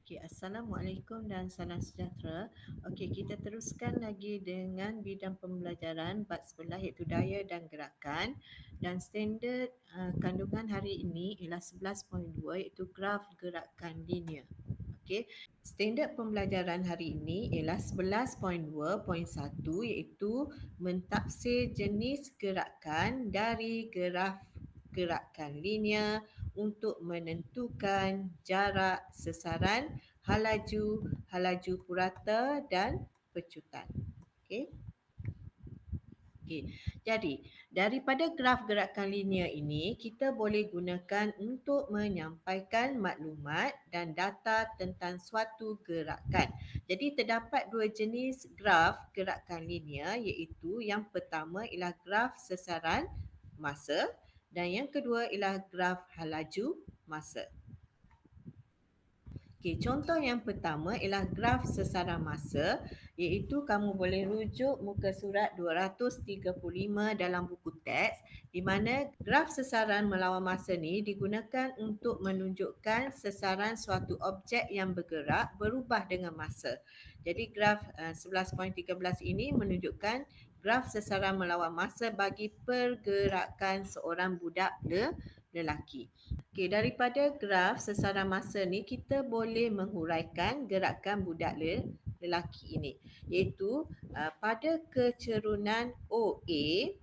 Okay, Assalamualaikum dan salam sejahtera. Okey, kita teruskan lagi dengan bidang pembelajaran bab sebelah iaitu daya dan gerakan, dan standard kandungan hari ini ialah 11.2 iaitu graf gerakan linear. Okey, standard pembelajaran hari ini ialah 11.2.1 iaitu mentafsir jenis gerakan dari graf gerakan linear untuk menentukan jarak sasaran, halaju purata dan pecutan. Okey. Okey. Jadi, daripada graf gerakan linear ini, kita boleh gunakan untuk menyampaikan maklumat dan data tentang suatu gerakan. Jadi, terdapat dua jenis graf gerakan linear iaitu yang pertama ialah graf sasaran masa dan yang kedua ialah graf halaju masa. Okey, contoh yang pertama ialah graf sesaran masa, iaitu kamu boleh rujuk muka surat 235 dalam buku teks, di mana graf sesaran melawan masa ni digunakan untuk menunjukkan sesaran suatu objek yang bergerak berubah dengan masa. Jadi graf 11.13 ini menunjukkan graf sesaran melawan masa bagi pergerakan seorang budak lelaki. Okey, daripada graf sesaran masa ni kita boleh menghuraikan gerakan budak lelaki ini, iaitu pada kecerunan OA,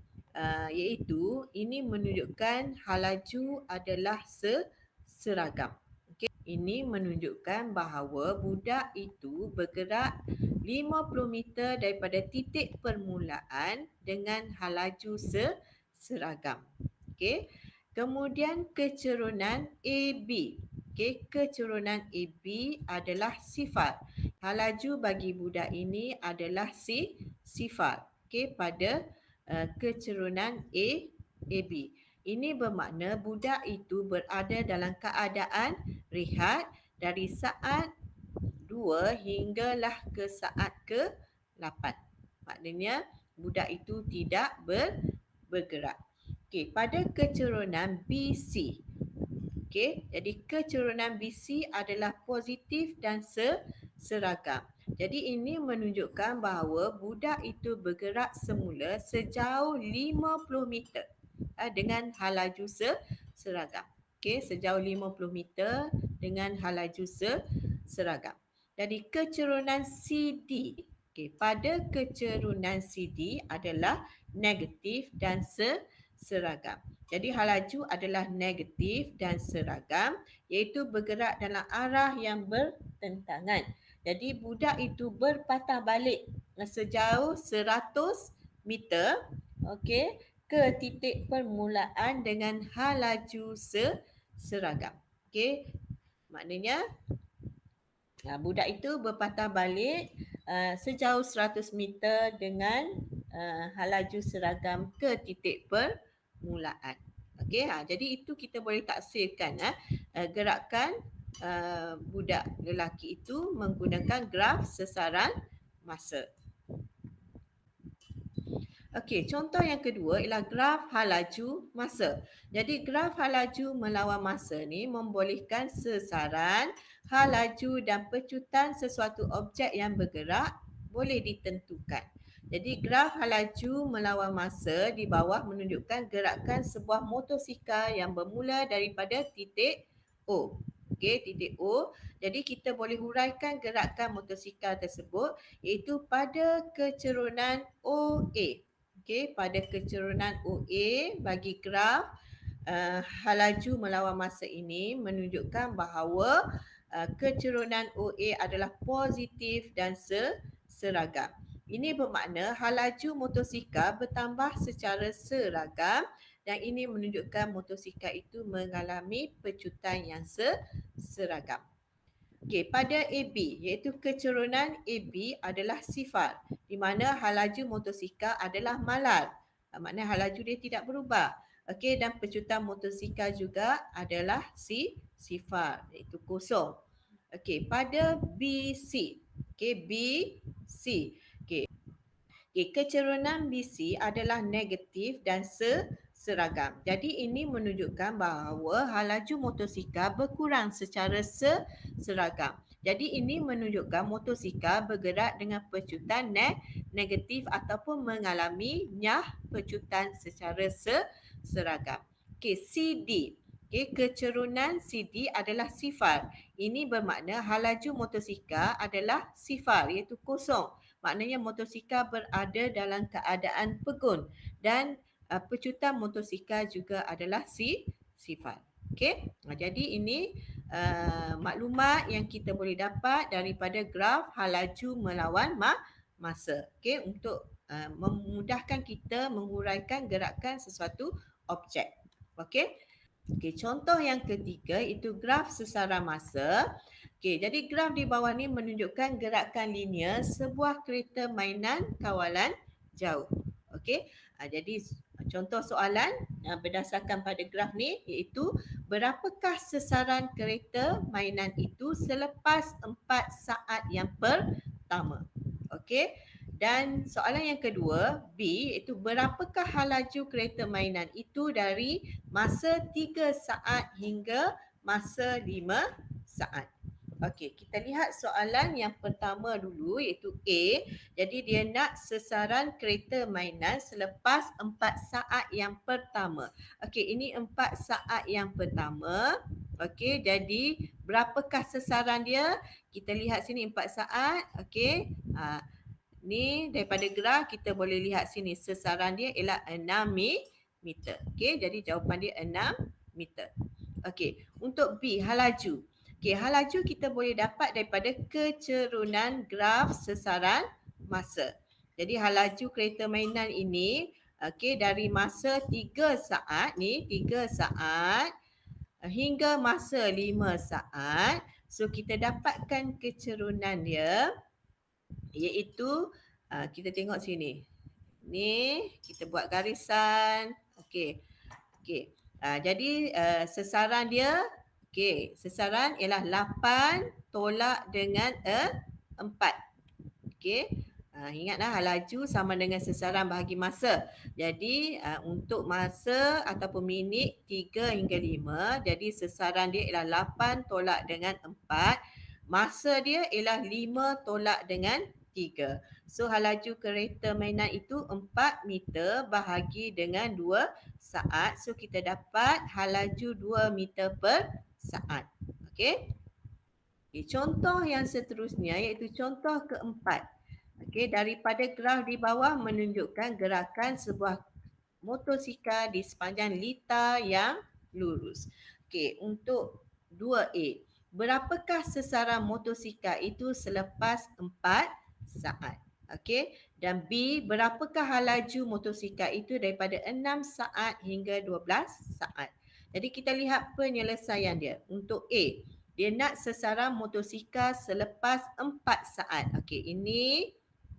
iaitu ini menunjukkan halaju adalah seragam. Okey, ini menunjukkan bahawa budak itu bergerak 50 meter daripada titik permulaan dengan halaju seragam. Okey. Kemudian kecerunan AB. Okey, kecerunan AB adalah sifar. Halaju bagi budak ini adalah sifar. Okey, pada kecerunan AB. Ini bermakna budak itu berada dalam keadaan rehat dari saat 2 hinggalah ke saat ke-8. Maknanya budak itu tidak bergerak. Okey, pada kecerunan BC. Okey, jadi kecerunan BC adalah positif dan seragam. Jadi ini menunjukkan bahawa budak itu bergerak semula sejauh 50 meter dengan halaju seragam. Okey, sejauh 50 meter dengan halaju seragam. Jadi kecerunan CD. Okey, pada kecerunan CD adalah negatif dan seragam. Jadi halaju adalah negatif dan seragam, iaitu bergerak dalam arah yang bertentangan. Jadi budak itu berpatah balik sejauh 100 meter, okey, ke titik permulaan dengan halaju seragam. Okey, maknanya budak itu berpatah balik sejauh 100 meter dengan halaju seragam ke titik permulaan. Okey, jadi itu kita boleh taksirkan gerakan budak lelaki itu menggunakan graf sesaran masa. Okey, contoh yang kedua ialah graf halaju masa. Jadi graf halaju melawan masa ni membolehkan sesaran, halaju dan pecutan sesuatu objek yang bergerak boleh ditentukan. Jadi graf halaju melawan masa di bawah menunjukkan gerakan sebuah motosikal yang bermula daripada titik O. Okey, titik O. Jadi kita boleh huraikan gerakan motosikal tersebut iaitu pada kecerunan OA. Okey, pada kecerunan OA bagi graf halaju melawan masa ini menunjukkan bahawa kecerunan OA adalah positif dan seragam. Ini bermakna halaju motosikal bertambah secara seragam dan ini menunjukkan motosikal itu mengalami pecutan yang seragam. Okey, pada AB iaitu kecerunan AB adalah sifar di mana halaju motosikal adalah malar. Maknanya halaju dia tidak berubah. Okey, dan pecutan motosikal juga adalah sifar iaitu kosong. Okey, pada BC. Okey, BC. Okey, kecerunan BC adalah negatif dan seragam. Jadi ini menunjukkan bahawa halaju motosikal berkurang secara seragam. Jadi ini menunjukkan motosikal bergerak dengan pecutan negatif ataupun mengalami nyah pecutan secara seragam. Okey, CD. Okey, kecerunan CD adalah sifar. Ini bermakna halaju motosikal adalah sifar iaitu kosong. Maknanya motosikal berada dalam keadaan pegun dan pecutan motosikal juga adalah sifar. Okey, jadi ini maklumat yang kita boleh dapat daripada graf halaju melawan masa. Okey, untuk memudahkan kita menguraikan gerakan sesuatu objek. Okey. Okey, contoh yang ketiga itu graf sesaran masa. Okey, jadi graf di bawah ni menunjukkan gerakan linear sebuah kereta mainan kawalan jauh. Okey, jadi contoh soalan berdasarkan pada graf ni iaitu berapakah sesaran kereta mainan itu selepas 4 saat yang pertama. Okey. Dan soalan yang kedua, B, iaitu berapakah halaju kereta mainan itu dari masa 3 saat hingga masa 5 saat. Okey, kita lihat soalan yang pertama dulu iaitu A. Jadi dia nak sesaran kereta mainan selepas 4 saat yang pertama. Okey, ini 4 saat yang pertama. Okey, jadi berapakah sesaran dia? Kita lihat sini 4 saat. Okey, ni daripada graf kita boleh lihat sini sesaran dia ialah 6 meter. Okey, jadi jawapan dia 6 meter. Okey, untuk B, halaju. Okey, halaju kita boleh dapat daripada kecerunan graf sesaran masa. Jadi halaju kereta mainan ini okey dari masa 3 saat ni, 3 saat hingga masa 5 saat. So kita dapatkan kecerunan dia iaitu kita tengok sini. Ni kita buat garisan. Okey. Okey. Jadi sesaran dia sesaran ialah 8 tolak dengan 4. Okey. Ingatlah halaju sama dengan sesaran bahagi masa. Jadi untuk masa ataupun minit 3 hingga 5, jadi sesaran dia ialah 8 tolak dengan 4. Masa dia ialah 5 tolak dengan 3. So halaju kereta mainan itu 4 meter bahagi dengan 2 saat. So kita dapat halaju 2 meter per saat. Okey. Contoh yang seterusnya iaitu contoh keempat. Okey, daripada graf di bawah menunjukkan gerakan sebuah motosikal di sepanjang litar yang lurus. Okey, untuk 2A. Berapakah sesaran motosikal itu selepas 4 saat? Okey, dan B, berapakah halaju motosikal itu daripada 6 saat hingga 12 saat? Jadi kita lihat penyelesaian dia. Untuk A, dia nak sesaran motosikal selepas 4 saat. Okey, ini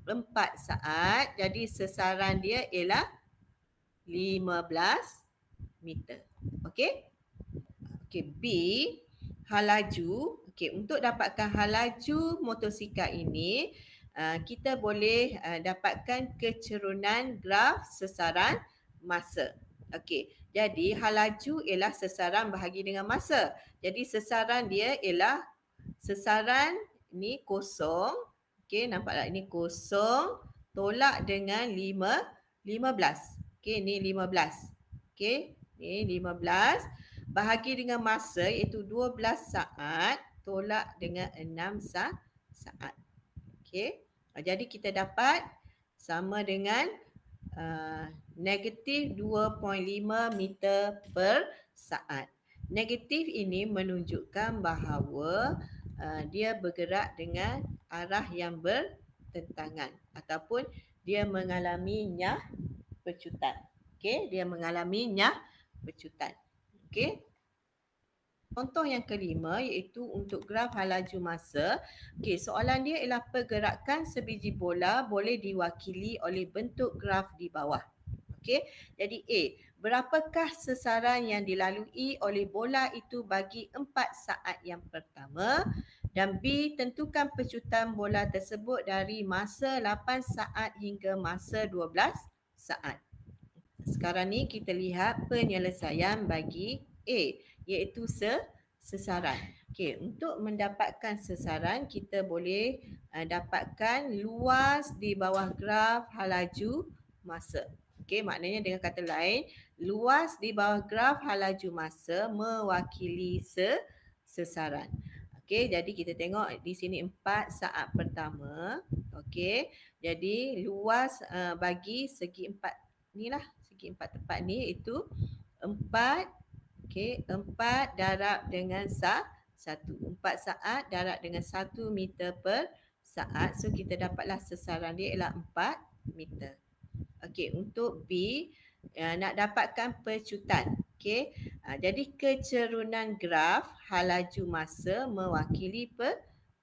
4 saat. Jadi sesaran dia ialah 15 meter. Okey. Okey, B, halaju. Okey, untuk dapatkan halaju motosikal ini, kita boleh dapatkan kecerunan graf sesaran masa. Okey, jadi halaju ialah sesaran bahagi dengan masa. Jadi sesaran dia ialah sesaran ni kosong. Okey, nampak tak? Ini kosong tolak dengan 15. Okey, ni 15. Okey, ni 15 bahagi dengan masa iaitu 12 saat tolak dengan 6 saat. Okey. Jadi kita dapat sama dengan negatif 2.5 meter per saat. Negatif ini menunjukkan bahawa dia bergerak dengan arah yang bertentangan ataupun dia mengalami nyah pecutan. Okey, dia mengalami nyah pecutan. Okey. Contoh yang kelima iaitu untuk graf halaju masa. Okey, soalan dia ialah pergerakan sebiji bola boleh diwakili oleh bentuk graf di bawah. Okey, jadi A, berapakah sesaran yang dilalui oleh bola itu bagi 4 saat yang pertama? Dan B, tentukan pecutan bola tersebut dari masa 8 saat hingga masa 12 saat. sekarang ni kita lihat penyelesaian bagi A, iaitu sesaran. Okey, untuk mendapatkan sesaran, kita boleh dapatkan luas di bawah graf hal laju masa. Okey, maknanya dengan kata lain, luas di bawah graf hal laju masa mewakili sesaran. Okey, jadi kita tengok di sini 4 saat pertama. Okey, jadi luas bagi segi 4 ni lah, segi 4 tepat ni iaitu 4, okey, 4 darab dengan 1. 4 saat darab dengan 1 meter per saat. So kita dapatlah sesaran dia ialah 4 meter. Okey, untuk B nak dapatkan pecutan. Okey, jadi kecerunan graf hal laju masa mewakili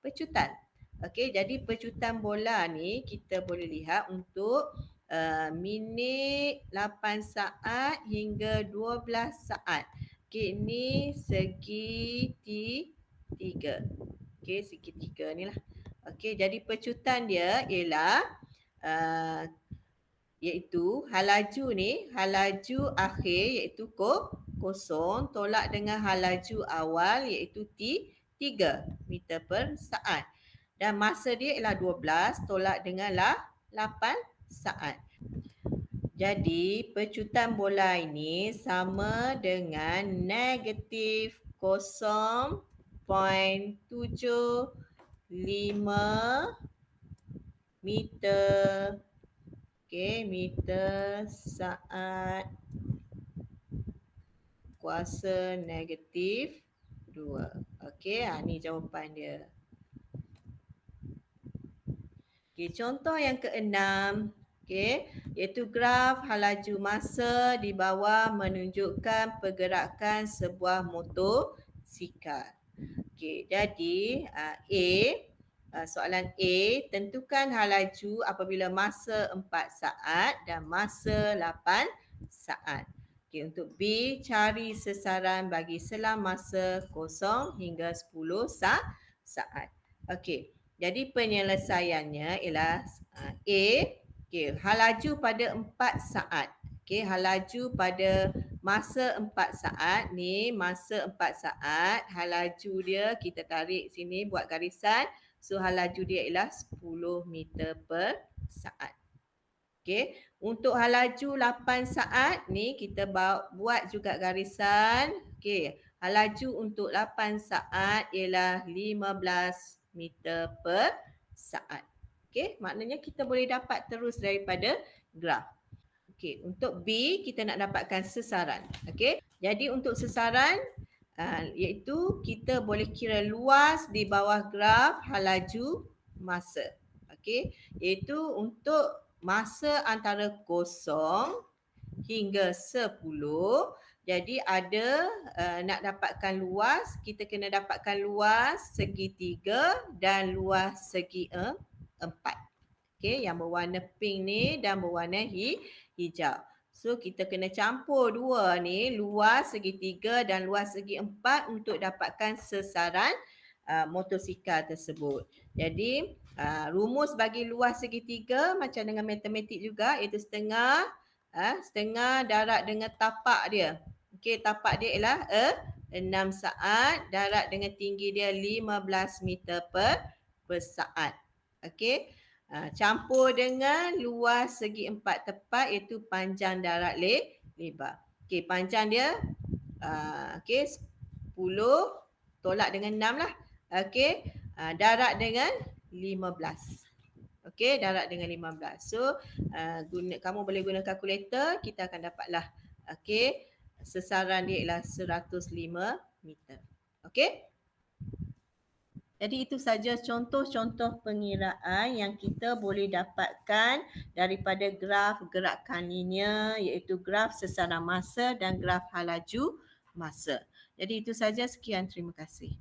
pecutan. Okey, jadi pecutan bola ni kita boleh lihat untuk minit 8 saat hingga 12 saat. Okey, ini segi 3. Okey, segi 3 ni lah. Okey, jadi pecutan dia ialah iaitu hal laju ni, hal laju akhir iaitu kosong tolak dengan hal laju awal iaitu 3 meter per saat. Dan masa dia ialah 12 tolak dengan 8 saat. Jadi pecutan bola ini sama dengan negatif 0.75 meter. Okey, meter saat kuasa negatif 2. Okey, ni jawapan dia. Okey, contoh yang keenam, okey, iaitu graf hal laju masa di bawah menunjukkan pergerakan sebuah motosikal. Okey, jadi soalan A, tentukan hal laju apabila masa 4 saat dan masa 8 saat. Okey, untuk B, cari sesaran bagi selang masa 0 hingga 10 saat. Okey, jadi penyelesaiannya ialah A, okey, hal laju pada 4 saat. Okey, hal laju pada masa 4 saat ni, masa 4 saat, hal laju dia kita tarik sini buat garisan. So hal laju dia ialah 10 meter per saat. Okey, untuk hal laju 8 saat ni kita buat juga garisan. Okey, hal laju untuk 8 saat ialah 15 meter per saat. Okey, maknanya kita boleh dapat terus daripada graf. Okey, untuk B kita nak dapatkan sesaran. Okey, jadi untuk sesaran iaitu kita boleh kira luas di bawah graf hal laju masa. Okey, iaitu untuk masa antara 0 hingga 10. Jadi ada nak dapatkan luas, kita kena dapatkan luas segi 3 dan luas segi 4. Okey, yang berwarna pink ni dan berwarna hijau. So kita kena campur dua ni, luas segi 3 dan luas segi 4 untuk dapatkan sesaran motosikal tersebut. Jadi rumus bagi luas segi 3 macam dengan matematik juga, iaitu setengah darab dengan tapak dia. Okey, tapak dia ialah 6 saat darab dengan tinggi dia 15 meter per saat. Okey, campur dengan luas segi 4 tepat iaitu panjang darab lebar. Okey, panjang dia 10 tolak dengan 6 lah. Okey, darab dengan 15. Okey, darab dengan 15. So, kamu boleh guna kalkulator, kita akan dapatlah okey, sesaran dia ialah 105 meter. Okey? Jadi itu saja contoh-contoh pengiraan yang kita boleh dapatkan daripada graf gerakan linear, iaitu graf sesaran masa dan graf hal laju masa. Jadi itu saja, sekian, terima kasih.